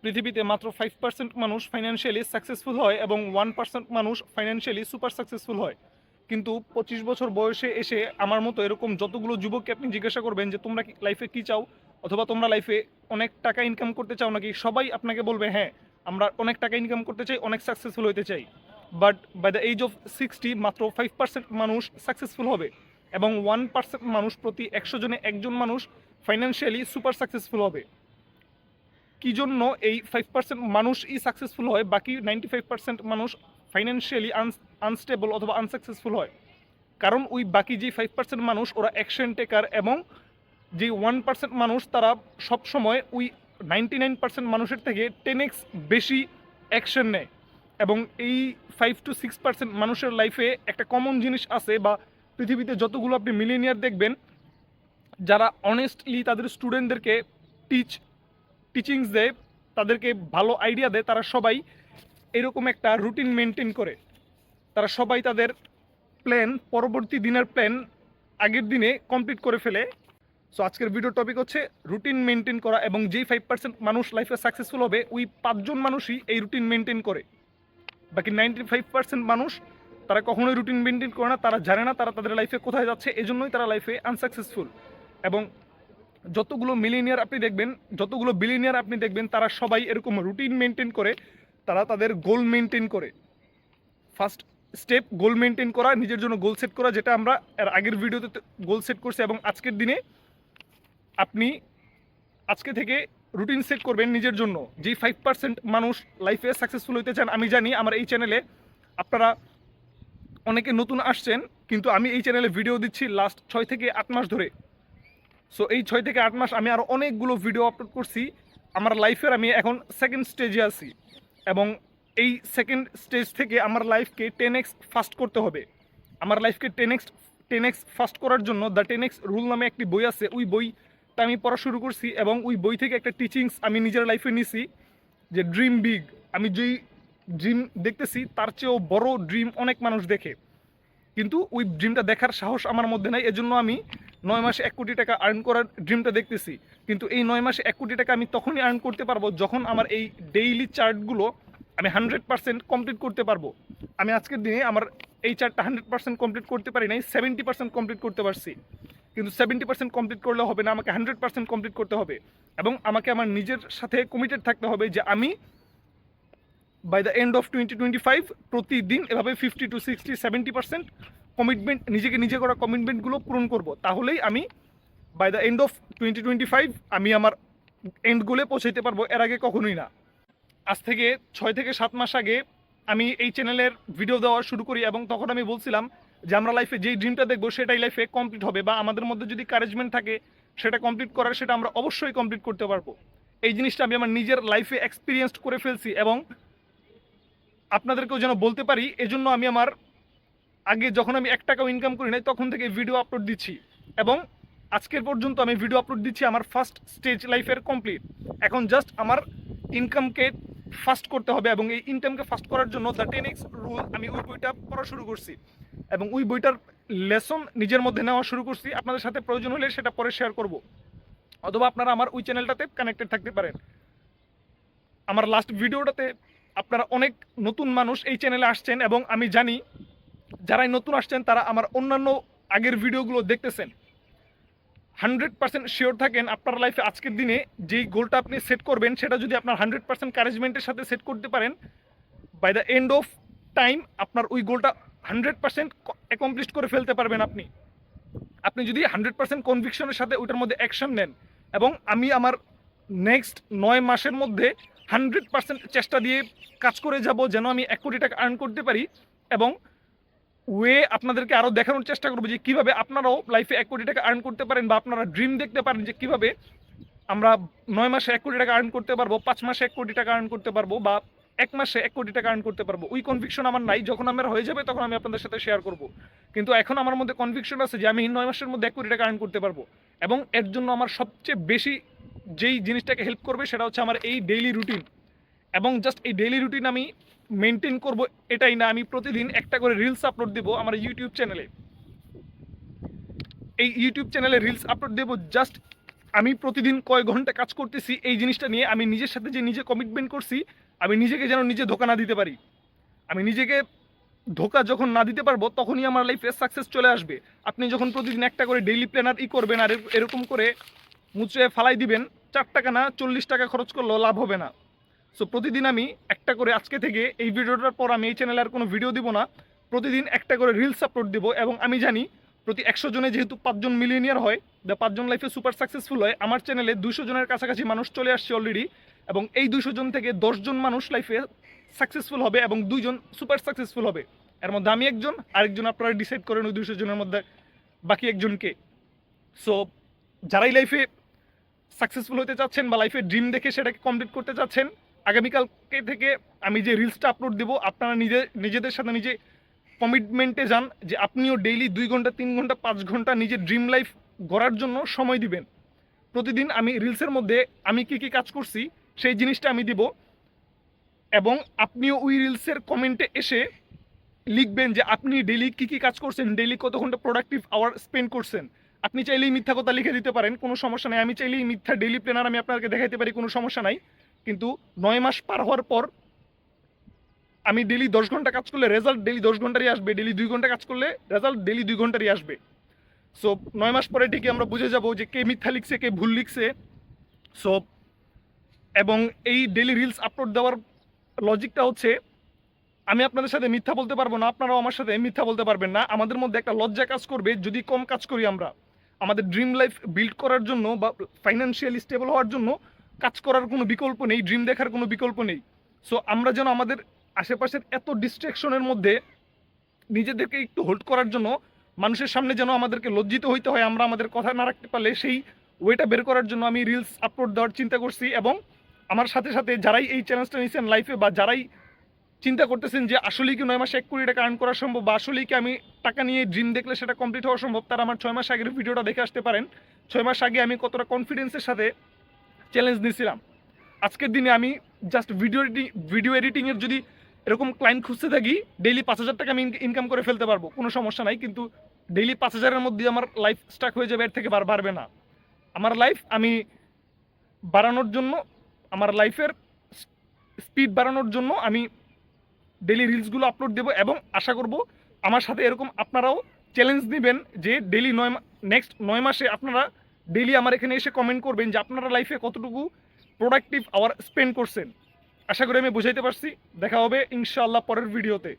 পৃথিবীতে মাত্র 5% মানুষ ফাইন্যান্সিয়ালি সাকসেসফুল হয় এবং 1% মানুষ ফাইন্যান্সিয়ালি সুপার সাকসেসফুল হয়। কিন্তু 25 বছর বয়সে এসে আমার মতো এরকম যতগুলো যুবককে আপনি জিজ্ঞাসা করবেন যে তোমরা লাইফে কী চাও, অথবা তোমরা লাইফে অনেক টাকা ইনকাম করতে চাও নাকি, সবাই আপনাকে বলবে হ্যাঁ আমরা অনেক টাকা ইনকাম করতে চাই, অনেক সাকসেসফুল হতে চাই। But by the age of 60 মাত্র 5% মানুষ সাকসেসফুল হবে এবং 1% মানুষ, প্রতি 100 জনে একজন মানুষ ফাইন্যান্সিয়ালি সুপার সাকসেসফুল হবে। কী জন্য এই 5% মানুষই সাকসেসফুল হয়, বাকি 95% মানুষ ফাইন্যান্সিয়ালি আনস্টেবল অথবা আনসাকসেসফুল হয়? কারণ ওই বাকি যে 5% মানুষ ওরা অ্যাকশন টেকার, এবং যে 1% মানুষ তারা সবসময় ওই 99% মানুষের থেকে 10x বেশি অ্যাকশন নেয়। এবং এই 5 to 6% মানুষের লাইফে একটা কমন জিনিস আছে, বা পৃথিবীতে যতগুলো আপনি মিলিনিয়ার দেখবেন যারা অনেস্টলি তাদের স্টুডেন্টদেরকে টিচিংস দেয়, তাদেরকে ভালো আইডিয়া দেয়, তারা সবাই এরকম একটা রুটিন মেনটেন করে। তারা সবাই তাদের প্ল্যান, পরবর্তী দিনের প্ল্যান আগের দিনে কমপ্লিট করে ফেলে। সো আজকের ভিডিও টপিক হচ্ছে রুটিন মেনটেন করা, এবং যেই 5% মানুষ লাইফে সাকসেসফুল হবে ওই 5 জন মানুষই এই রুটিন মেনটেন করে। বাকি 95% মানুষ তারা কখনোই রুটিন মেনটেন করে না, তারা জানে না তারা তাদের লাইফে কোথায় যাচ্ছে, এজন্যই তারা লাইফে আনসাকসেসফুল। এবং যতগুলো মিলিনিয়ার আপনি দেখবেন, যতগুলো বিলিনিয়ার আপনি দেখবেন, তারা সবাই এরকম রুটিন মেনটেন করে, তারা তাদের গোল মেনটেন করে। ফার্স্ট স্টেপ গোল মেনটেন করা, নিজের জন্য গোল সেট করা, যেটা আমরা এর আগের ভিডিওতে গোল সেট করছি। এবং আজকের দিনে আপনি আজকে থেকে রুটিন সেট করবেন নিজের জন্য। যেই 5% মানুষ লাইফে সাকসেসফুল হতে চান, আমি জানি আমার এই চ্যানেলে আপনারা অনেকে নতুন আসছেন, কিন্তু আমি এই চ্যানেলে ভিডিও দিচ্ছি লাস্ট 6 থেকে 8 মাস ধরে। সো এই 6 থেকে 8 মাস আমি আরও অনেকগুলো ভিডিও আপলোড করছি। আমার লাইফের আমি এখন সেকেন্ড স্টেজে আছি, এবং এই সেকেন্ড স্টেজ থেকে আমার লাইফকে 10x ফাস্ট করতে হবে। আমার লাইফকে 10x ফাস্ট করার জন্য দ্য 10x রুল নামে একটি বই আছে, ওই বইটা আমি পড়া শুরু করছি, এবং ওই বই থেকে একটা টিচিংস আমি নিজের লাইফে নিছি যে ড্রিম বিগ। আমি যেই ড্রিম দেখতেছি তার চেয়েও বড় ড্রিম অনেক মানুষ দেখে, কিন্তু ওই ড্রিমটা দেখার সাহস আমার মধ্যে নাই। এজন্য আমি 9 মাসে 1 কোটি টাকা আর্ন করার ড্রিমটা দেখতেছি। কিন্তু এই 9 মাসে 1 কোটি টাকা আমি তখনই আর্ন করতে পারবো যখন আমার এই ডেইলি চার্টগুলো আমি 100% কমপ্লিট করতে পারবো। আমি আজকের দিনে আমার এই চার্টটা 100% কমপ্লিট করতে পারি নাই, 70% কমপ্লিট করতে পারছি। কিন্তু 70% কমপ্লিট করলে হবে না, আমাকে 100% কমপ্লিট করতে হবে। এবং আমাকে আমার নিজের সাথে কমিটেড থাকতে হবে যে আমি বাই দ্য এন্ড অফ 2025 প্রতিদিন এভাবে 50 to 60 70% কমিটমেন্ট, নিজে করা কমিটমেন্টগুলো পূরণ করব। তাহলেই আমি বাই দ্য এন্ড অফ 2025 আমি আমার এন্ড গোলে পৌঁছাইতে পারবো, এর আগে কখনোই না। আজ থেকে 6 থেকে 7 মাস আগে আমি এই চ্যানেলের ভিডিও দেওয়া শুরু করি, এবং তখন আমি বলছিলাম যে আমরা লাইফে যেই ড্রিমটা দেখবো সেটাই লাইফে কমপ্লিট হবে, বা আমাদের মধ্যে যদি কারেজমেন্ট থাকে সেটা কমপ্লিট করার, সেটা আমরা অবশ্যই কমপ্লিট করতে পারবো। এই জিনিসটা আমি আমার নিজের লাইফে এক্সপিরিয়েন্স করে ফেলছি, এবং আপনাদেরকেও যেন বলতে পারি। এজন্য আমি আমার আগে যখন আমি 1 টাকাও ইনকাম করি নাই তখন থেকে ভিডিও আপলোড দিচ্ছি, এবং আজকের পর্যন্ত আমি ভিডিও আপলোড দিচ্ছি। আমার ফার্স্ট স্টেজ লাইফের কমপ্লিট, এখন জাস্ট আমার ইনকামকে ফাস্ট করতে হবে, এবং এই ইনকামকে ফাস্ট করার জন্য দ্য 10x রুল আমি ওই বইটা পড়া শুরু করছি, এবং ওই বইটার লেসন নিজের মধ্যে নেওয়া শুরু করছি। আপনাদের সাথে প্রয়োজন হলে সেটা পরে শেয়ার করব, অথবা আপনারা আমার ওই চ্যানেলটাতে কানেক্টেড থাকতে পারেন। আমার লাস্ট ভিডিওটাতে আপনারা অনেক নতুন মানুষ এই চ্যানেলে আসছেন, এবং আমি জানি যারাই নতুন আসছেন তারা আমার অন্যান্য আগের ভিডিওগুলো দেখতেছেন। 100% শিওর থাকেন আপনার লাইফে আজকের দিনে যেই গোলটা আপনি সেট করবেন সেটা যদি আপনার 100% কারেজমেন্টের সাথে সেট করতে পারেন, by the end of time আপনার ওই গোলটা 100% অ্যাকমপ্লিশ করে ফেলতে পারবেন আপনি। আপনি যদি 100% কনভিকশনের সাথে ওইটার মধ্যে অ্যাকশন নেন। এবং আমি আমার নেক্সট 9 মাসের মধ্যে 100% চেষ্টা দিয়ে কাজ করে যাব যেন আমি 1 কোটি টাকা আর্ন করতে পারি, এবং আপনাদেরকে আরও দেখানোর চেষ্টা করবো যে কীভাবে আপনারাও লাইফে 1 কোটি টাকা আর্ন করতে পারেন, বা আপনারা ড্রিম দেখতে পারেন যে কীভাবে আমরা 9 মাসে 1 কোটি টাকা আর্ন করতে পারবো, 5 মাসে 1 কোটি টাকা আর্ন করতে পারবো, বা 1 মাসে 1 কোটি টাকা আর্ন করতে পারবো। ওই কনভিকশন আমার নাই, যখন আমার হয়ে যাবে তখন আমি আপনাদের সাথে শেয়ার করব। কিন্তু এখন আমার মধ্যে কনভিকশন আছে যে আমি 9 মাসের মধ্যে 1 কোটি টাকা আর্ন করতে পারবো, এবং এর জন্য আমার সবচেয়ে বেশি যেই জিনিসটাকে হেল্প করবে সেটা হচ্ছে আমার এই ডেইলি রুটিন। এবং জাস্ট এই ডেইলি রুটিন আমি মেনটেন করব এটাই না, আমি প্রতিদিন একটা করে রিলস আপলোড দেবো আমার ইউটিউব চ্যানেলে। এই ইউটিউব চ্যানেলে রিলস আপলোড দেবো জাস্ট আমি প্রতিদিন কয় ঘন্টা কাজ করতেছি এই জিনিসটা নিয়ে আমি নিজের সাথে যে নিজে কমিটমেন্ট করছি, আমি নিজেকে যেন নিজে ধোকা না দিতে পারি। আমি নিজেকে ধোকা যখন না দিতে পারবো তখনই আমার লাইফে সাকসেস চলে আসবে। আপনি যখন প্রতিদিন একটা করে ডেইলি প্ল্যানার করবেন আর এরকম করে মুচড়ে ফালাই দিবেন, 4 টাকা না 40 টাকা খরচ করলেও লাভ হবে না। সো প্রতিদিন আমি একটা করে, আজকে থেকে এই ভিডিওটার পর আমি এই চ্যানেলে আর কোনো ভিডিও দিব না, প্রতিদিন একটা করে রিলস আপলোড দিব। এবং আমি জানি প্রতি 100 জনে যেহেতু 5 জন মিলিয়নিয়ার হয়, 5 জন লাইফে সুপার সাকসেসফুল হয়, আমার চ্যানেলে 200 জনের কাছাকাছি মানুষ চলে আসছে অলরেডি। এবং এই 200 জন থেকে 10 জন মানুষ লাইফে সাকসেসফুল হবে এবং 2 জন সুপার সাকসেসফুল হবে। এর মধ্যে আমি একজন, আরেকজন আপনারা ডিসাইড করেন ওই 200 জনের মধ্যে বাকি একজনকে। সো যারাই লাইফে সাকসেসফুল হতে চাচ্ছেন বা লাইফে ড্রিম দেখে সেটাকে কমপ্লিট করতে চাচ্ছেন, আগামীকালকে থেকে আমি যে রিলসটা আপলোড দেবো আপনারা নিজেদের সাথে নিজে কমিটমেন্টে যান যে আপনিও ডেইলি 2 ঘন্টা 3 ঘন্টা 5 ঘন্টা নিজের ড্রিম লাইফ গড়ার জন্য সময় দিবেন। প্রতিদিন আমি রিলসের মধ্যে আমি কি কি কাজ করছি সেই জিনিসটা আমি দিব, এবং আপনিও ওই রিলসের কমেন্টে এসে লিখবেন যে আপনি ডেইলি কি কি কাজ করছেন, ডেইলি কত ঘন্টা প্রোডাক্টিভ আওয়ার স্পেন্ড করছেন। আপনি চাইলেই মিথ্যা কথা লিখে দিতে পারেন, কোনো সমস্যা নাই। আমি চাইলেই মিথ্যা ডেইলি প্ল্যানার আমি আপনাকে দেখাইতে পারি, কোনো সমস্যা নাই। কিন্তু 9 মাস পার হওয়ার পর আমি ডেইলি 10 ঘন্টা কাজ করলে রেজাল্ট ডেইলি 10 ঘন্টারই আসবে, ডেইলি 2 ঘন্টা কাজ করলে রেজাল্ট ডেইলি 2 ঘন্টারই আসবে। সো 9 মাস পরে ঠিকই আমরা বুঝে যাব যে কে মিথ্যা লিখছে কে ভুল লিখছে। সো এবং এই ডেইলি রিলস আপলোড দেওয়ার লজিকটা হচ্ছে, আমি আপনাদের সাথে মিথ্যা বলতে পারবো না, আপনারাও আমার সাথে মিথ্যা বলতে পারবেন না। আমাদের মধ্যে একটা লজ্জা কাজ করবে যদি কম কাজ করি আমরা। আমাদের ড্রিম লাইফ বিল্ড করার জন্য বা ফাইন্যান্সিয়ালি স্টেবল হওয়ার জন্য কাজ করার কোনো বিকল্প নেই, ড্রিম দেখার কোনো বিকল্প নেই। সো আমরা যেন আমাদের আশেপাশের এত ডিস্ট্রাকশনের মধ্যে নিজেদেরকে একটু হোল্ড করার জন্য, মানুষের সামনে যেন আমাদেরকে লজ্জিত হইতে হয় আমরা আমাদের কথা না রাখতে পারলে, সেই ওয়েটা বের করার জন্য আমি রিলস আপলোড দেওয়ার চিন্তা করছি। এবং আমার সাথে সাথে যারাই এই চ্যালেঞ্জটা নিয়েছেন লাইফে, বা যারাই চিন্তা করতেছেন যে আসলেই কি 9 মাসে 1 কোটি টাকা আর্ন করা সম্ভব, বা আসলেই কি আমি টাকা নিয়ে ড্রিম দেখলে সেটা কমপ্লিট হওয়া সম্ভব, তারা আমার 6 মাস আগের ভিডিওটা দেখে আসতে পারেন। 6 মাস আগে আমি কতটা কনফিডেন্সের সাথে চ্যালেঞ্জ নিয়েছিলাম। আজকের দিনে আমি জাস্ট ভিডিও এডিটিংয়ের যদি এরকম ক্লায়েন্ট খুঁজতে থাকি, ডেইলি 5,000 টাকা আমি ইনকাম করে ফেলতে পারবো, কোনো সমস্যা নাই। কিন্তু ডেইলি 5,000-এর মধ্যে আমার লাইফ স্টাক হয়ে যাবে, এর থেকে বাড়বে না। আমার লাইফ আমি বাড়ানোর জন্য, আমার লাইফের স্পিড বাড়ানোর জন্য আমি ডেইলি রিলসগুলো আপলোড দেবো। এবং আশা করব আমার সাথে এরকম আপনারাও চ্যালেঞ্জ নেবেন যে ডেইলি নেক্সট 9 মাসে আপনারা ডেইলি আমার এখানে এসে কমেন্ট করবেন যে আপনারা লাইফে কতটুকু প্রোডাক্টিভ আওয়ার স্পেন্ড করছেন। আশা করি আমি বুঝাইতে পারছি। দেখা হবে ইনশাআল্লাহ পরের ভিডিওতে।